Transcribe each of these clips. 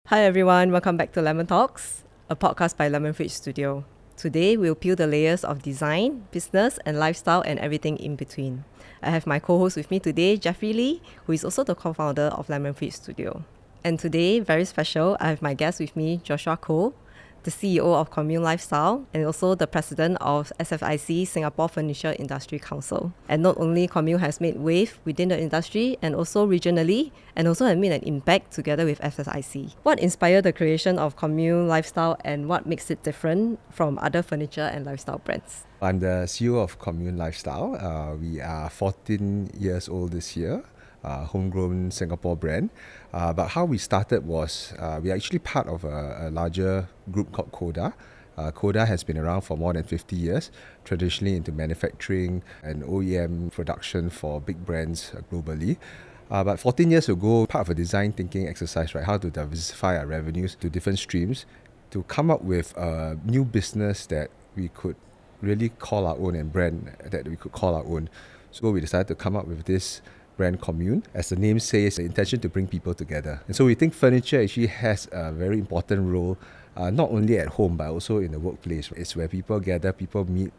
Hi everyone, welcome back to Lemon Talks, a podcast by Lemonfridge Studio. Today we'll peel the layers of design, business and lifestyle and everything in between. I have my co-host with me today, Jeffrey Lee, who is also the co-founder of Lemonfridge Studio. And today, very special, I have my guest with me, Joshua Koh, the CEO of Commune Lifestyle and also the president of SFIC, Singapore Furniture Industry Council. And not only Commune has made wave within the industry and also regionally, and also have made an impact together with SFIC. What inspired the creation of Commune Lifestyle and what makes it different from other furniture and lifestyle brands? I'm the CEO of Commune Lifestyle. We are 14 years old this year. Homegrown Singapore brand. But how we started was we are actually part of a larger group called Coda. Coda has been around for more than 50 years, traditionally into manufacturing and OEM production for big brands globally. But 14 years ago, part of a design thinking exercise, right, how to diversify our revenues to different streams, to come up with a new business that we could really call our own and brand that we could call our own. So we decided to come up with this brand Commune. As the name says, the intention to bring people together. And so we think furniture actually has a very important role, not only at home, but also in the workplace. It's where people gather, people meet,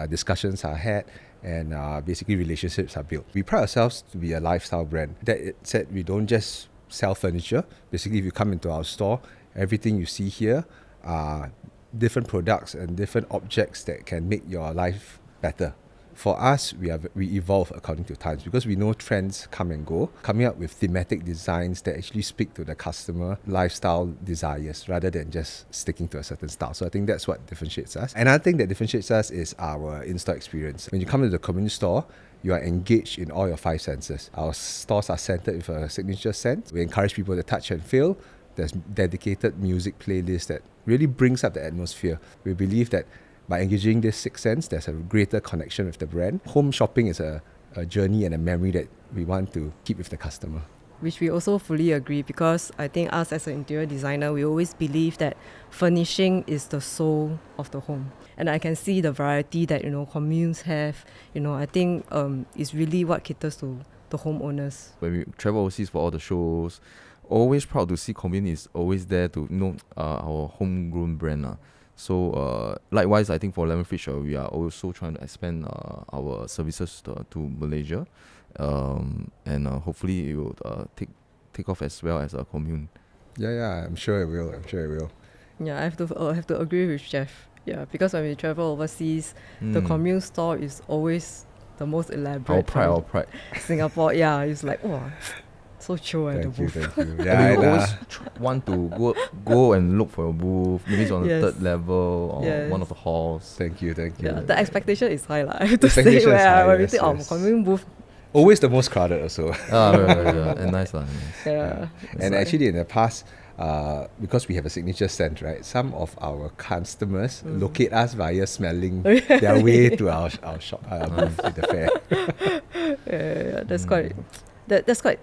discussions are had, and basically relationships are built. We pride ourselves to be a lifestyle brand. That said, we don't just sell furniture. Basically, if you come into our store, everything you see here are different products and different objects that can make your life better. For us, we evolve according to times because we know trends come and go, coming up with thematic designs that actually speak to the customer lifestyle desires rather than just sticking to a certain style. So I think that's what differentiates us. Another thing that differentiates us is our in-store experience. When you come to the Commune store, you are engaged in all your 5 senses. Our stores are centered with a signature scent. We encourage people to touch and feel. There's dedicated music playlists that really brings up the atmosphere. We believe that by engaging this 6 sense, there's a greater connection with the brand. Home shopping is a journey and a memory that we want to keep with the customer. Which we also fully agree, because I think us as an interior designer, we always believe that furnishing is the soul of the home. And I can see the variety that, communes have. I think is really what caters to the homeowners. When we travel overseas for all the shows, always proud to see Commune is always there to our homegrown brand. So likewise, I think for Lemonfridge, we are also trying to expand our services to Malaysia, and hopefully it will take off as well as a Commune. Yeah, I'm sure it will. Yeah, I have to agree with Jeff. Yeah, because when we travel overseas, the Commune store is always the most elaborate. Our pride. Singapore, yeah, it's like, wow. So chill at the booth. Thank you. Yeah, you always want to go and look for your booth. Maybe it's on the 3rd level or one of the halls. Thank you. Yeah, the expectation is high, I have to say. When we think Commune booth, always the most crowded also. Right. And nice. Yeah. And actually in the past, because we have a signature scent, right? Some of our customers locate us via smelling their way to our shop booth at the fair. Yeah, that's quite. That's quite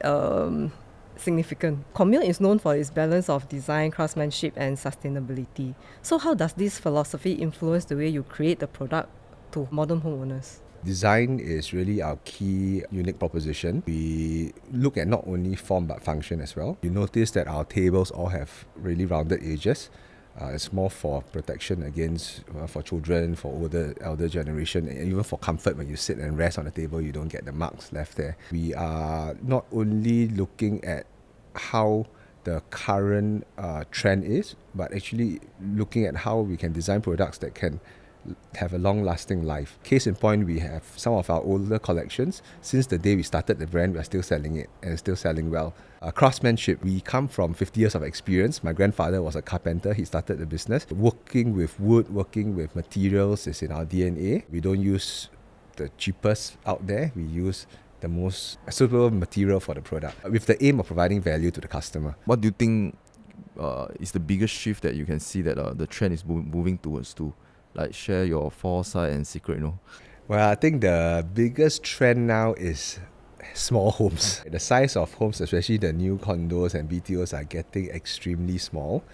significant. Commune is known for its balance of design, craftsmanship and sustainability. So how does this philosophy influence the way you create the product to modern homeowners? Design is really our key unique proposition. We look at not only form but function as well. You notice that our tables all have really rounded edges. It's more for protection against for children, for elder generation, and even for comfort. When you sit and rest on the table, you don't get the marks left there. We are not only looking at how the current trend is, but actually looking at how we can design products that can have a long-lasting life. Case in point, we have some of our older collections. Since the day we started the brand, we're still selling it and it's still selling well. Craftsmanship, we come from 50 years of experience. My grandfather was a carpenter. He started the business. Working with wood, working with materials is in our DNA. We don't use the cheapest out there. We use the most suitable material for the product with the aim of providing value to the customer. What do you think is the biggest shift that you can see that the trend is moving towards to? Like, share your foresight and secret, Well, I think the biggest trend now is small homes. The size of homes, especially the new condos and BTOs, are getting extremely small,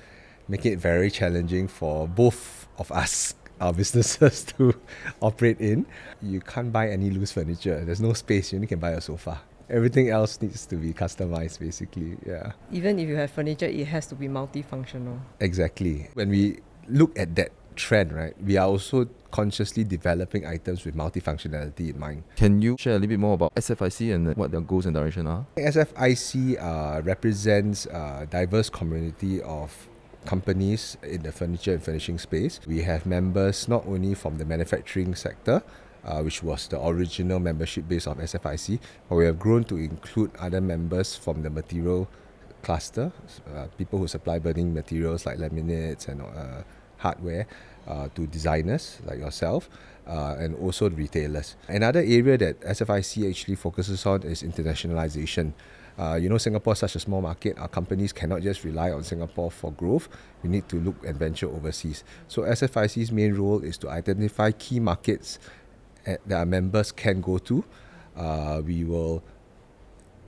making it very challenging for both of us, our businesses, to operate in. You can't buy any loose furniture. There's no space. You only can buy a sofa. Everything else needs to be customized, basically. Yeah, Even if you have furniture, it has to be multifunctional. exactly. When we look at that trend, right, we are also consciously developing items with multifunctionality in mind. Can you share a little bit more about SFIC and what their goals and direction are? SFIC represents a diverse community of companies in the furniture and furnishing space. We have members not only from the manufacturing sector, which was the original membership base of SFIC, but we have grown to include other members from the material cluster, people who supply burning materials like laminates and hardware, to designers like yourself, and also retailers. Another area that SFIC actually focuses on is internationalization. Singapore is such a small market. Our companies cannot just rely on Singapore for growth. We need to look and venture overseas. So SFIC's main role is to identify key markets that our members can go to. We will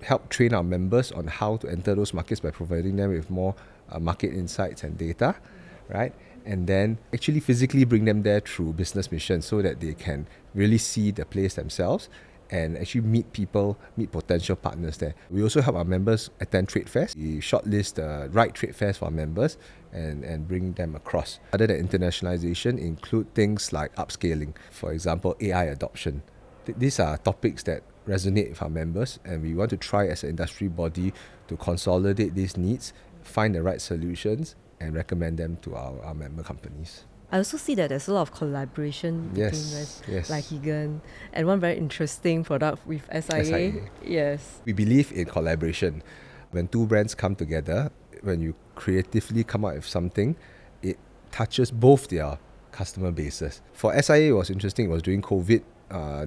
help train our members on how to enter those markets by providing them with more market insights and data, right? And then actually physically bring them there through business missions so that they can really see the place themselves and actually meet people, meet potential partners there. We also help our members attend trade fairs. We shortlist the right trade fairs for our members and bring them across. Other than internationalization include things like upscaling, for example, AI adoption. These are topics that resonate with our members, and we want to try as an industry body to consolidate these needs, find the right solutions, and recommend them to our member companies. I also see that there's a lot of collaboration between Yes. like Higan, and one very interesting product with SIA. SIA. Yes. We believe in collaboration. When two brands come together, when you creatively come up with something, it touches both their customer bases. For SIA, it was interesting. It was during COVID.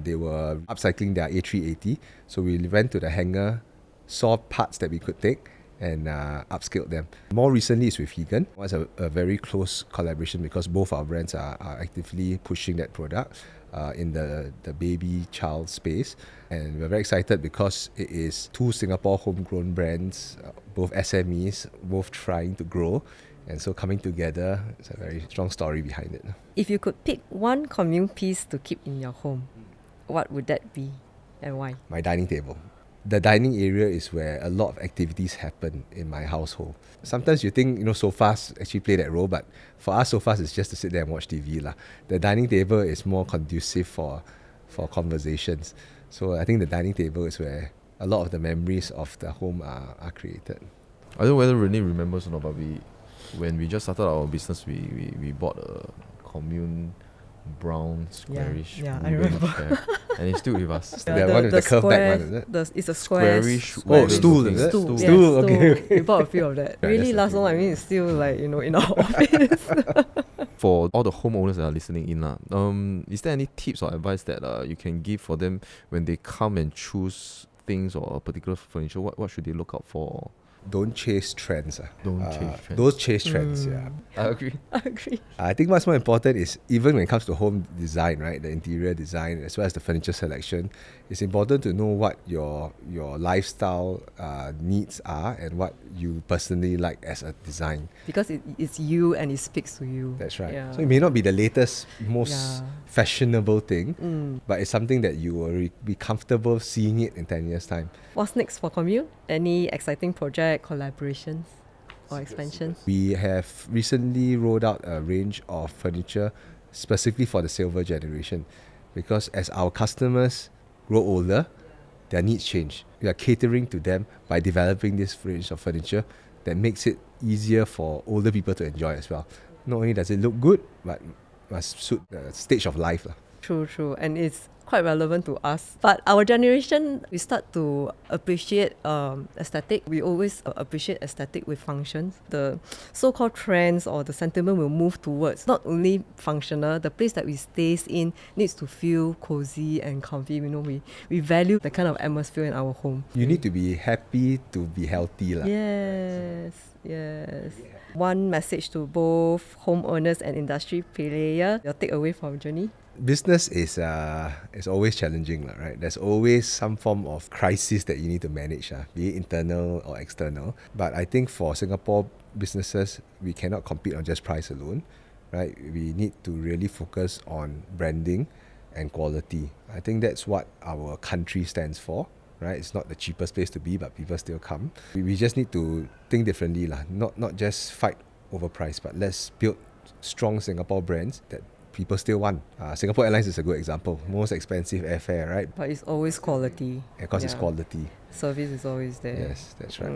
They were upcycling their A380. So we went to the hangar, saw parts that we could take, and upskilled them. More recently is with Higan. It was a very close collaboration because both our brands are actively pushing that product in the baby child space. And we're very excited because it is two Singapore homegrown brands, both SMEs, both trying to grow. And so coming together, it's a very strong story behind it. If you could pick one commune piece to keep in your home, what would that be and why? My dining table. The dining area is where a lot of activities happen in my household. Sometimes you think, sofas actually play that role, but for us, sofas is just to sit there and watch TV. The dining table is more conducive for conversations. So I think the dining table is where a lot of the memories of the home are created. I don't know whether Renee remembers or not, but when we just started our business, we bought a Commune brown squarish I wooden remember. chair, and it's still with us. The one with the curved back one, is it? It's a square. Squarish Oh, stool, is it? Stool. Stool, Yes, okay, stool. We bought a few of that. Right, Really that's last long. I mean, it's still in our office. For all the homeowners that are listening in, is there any tips or advice that you can give for them when they come and choose things or a particular furniture? What should they look out for? Don't chase trends. Don't chase trends. Those chase trends, yeah. I agree. I agree. I think what's more important is even when it comes to home design, right, the interior design as well as the furniture selection, it's important to know what your lifestyle needs are and what you personally like as a design. Because it's you and it speaks to you. That's right. Yeah. So it may not be the latest, most Yeah. fashionable thing, but it's something that you will be comfortable seeing it in 10 years' time. What's next for Commune? Any exciting project, collaborations, or expansions? We have recently rolled out a range of furniture specifically for the silver generation, because as our customers grow older, their needs change. We are catering to them by developing this range of furniture that makes it easier for older people to enjoy as well. Not only does it look good, but must suit the stage of life. True. And it's quite relevant to us. But our generation, we start to appreciate aesthetic. We always appreciate aesthetic with functions. The so-called trends or the sentiment will move towards not only functional, the place that we stays in needs to feel cozy and comfy. We value the kind of atmosphere in our home. You need to be happy to be healthy. Yes. One message to both homeowners and industry player. Your takeaway from journey? Business is always challenging, right? There's always some form of crisis that you need to manage, be it internal or external. But I think for Singapore businesses, we cannot compete on just price alone, right? We need to really focus on branding and quality. I think that's what our country stands for. right? It's not the cheapest place to be, but people still come. We just need to think differently lah. Not just fight over price, but let's build strong Singapore brands that people still want. Singapore Airlines is a good example. Most expensive airfare, right? But it's always quality. Because it's quality. Service is always there. Yes, that's right.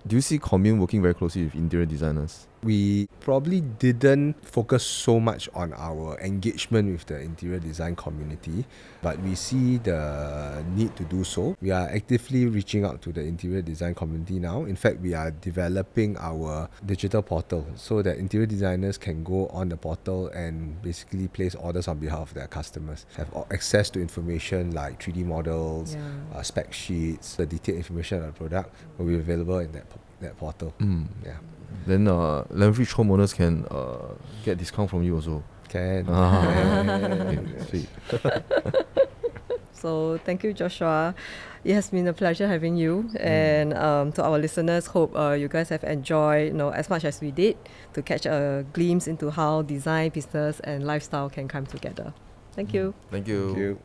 Do you see Commune working very closely with interior designers? We probably didn't focus so much on our engagement with the interior design community, but we see the need to do so. We are actively reaching out to the interior design community now. In fact, we are developing our digital portal so that interior designers can go on the portal and basically place orders on behalf of their customers, have access to information like 3D models, spec sheets, the detailed information on the product will be available in that portal. Yeah. Then Lemonfridge homeowners can get discount from you also. Can. Okay, sweet. So thank you, Joshua. It has been a pleasure having you. And to our listeners, hope you guys have enjoyed, as much as we did, to catch a glimpse into how design, business, and lifestyle can come together. Thank you. Thank you. Thank you.